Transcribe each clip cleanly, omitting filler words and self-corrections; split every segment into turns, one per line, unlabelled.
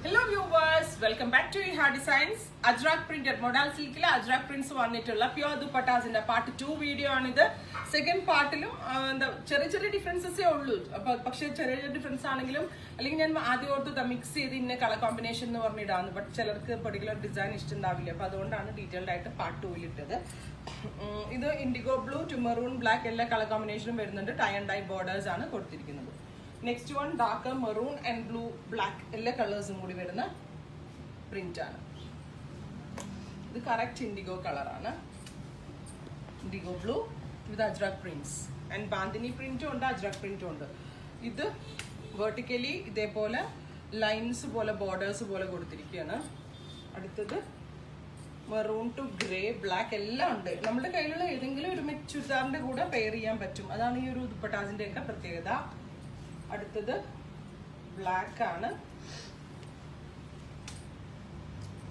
Hello viewers, welcome back to Iha Designs. Ajrak printed modal silk la Ajrak prints vannittulla pure dupattas inde part 2 video aanidhu. Second part ilum the cheri differences e ullu. Pakshe cheri difference aanengilum allengi njan aadham orthu mix cheythu inne color combination nu parnidanu but chelarku particular design ishtamundavilla appo adondana detailed aayittu part 2 il ittadu. Idu indigo blue to maroon black ella color combination um varunundu tie and dye borders aanu koduttirikkunnathu. Next one darker maroon and blue black all colors moodi varuna print aanu. This correct indigo color aanu. Indigo blue with Ajrak prints and bandhani print undu Ajrak print undu. Idu vertically idepole lines pole borders pole kodutirikkana. Aduthathu maroon to grey black ella undu. Nammade kayyilulla edengilum oru chuddarinte kuda pair cheyan pattum. Adana ee oru dupattasinte okke pratyekatha. അടുത്തത് black ആണ്.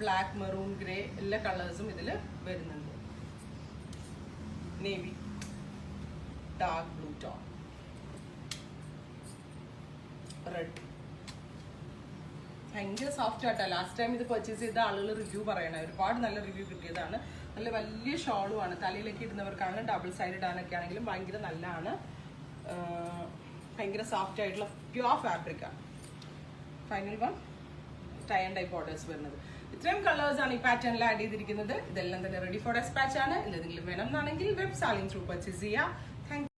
Black maroon grey എല്ലാ കളേഴ്സും ഇതിൽ വരുന്നുണ്ട്. Navy dark blue tone red ഭയങ്കര soft ആയിട്ടാണ്. Last time ഇത് purchase ചെയ്ത ആളുകൾ റിവ്യൂ പറയണേ, ഒരുപാട് നല്ല റിവ്യൂ കിട്ടിയതാണ്. നല്ല വലിയ ഷോളുമാണ്, തലയിലേക്ക് ഇടുന്നവർക്കാണ് ഡബിൾ സൈഡ് ഇടാനൊക്കെ ആണെങ്കിലും ഭയങ്കര നല്ലതാണ്. ഭയങ്കര സോഫ്റ്റ് ആയിട്ടുള്ള പ്യുവർ ഫാബ്രിക്കാണ്. Final one tie and dye borders വരുന്നത്. ഇത്രയും കളേഴ്സ് ആണ് ഈ പാറ്റേണിൽ ആഡ് ചെയ്തിരിക്കുന്നത്. ഇതെല്ലാം തന്നെ റെഡി ഫോർ ഡെസ്പാച്ച് ആണ്. എന്തെങ്കിലും വേണം എന്നാണെങ്കിൽ വെബ് സാലിംഗ് ത്രൂ പർച്ചേസ് ചെയ്യാം.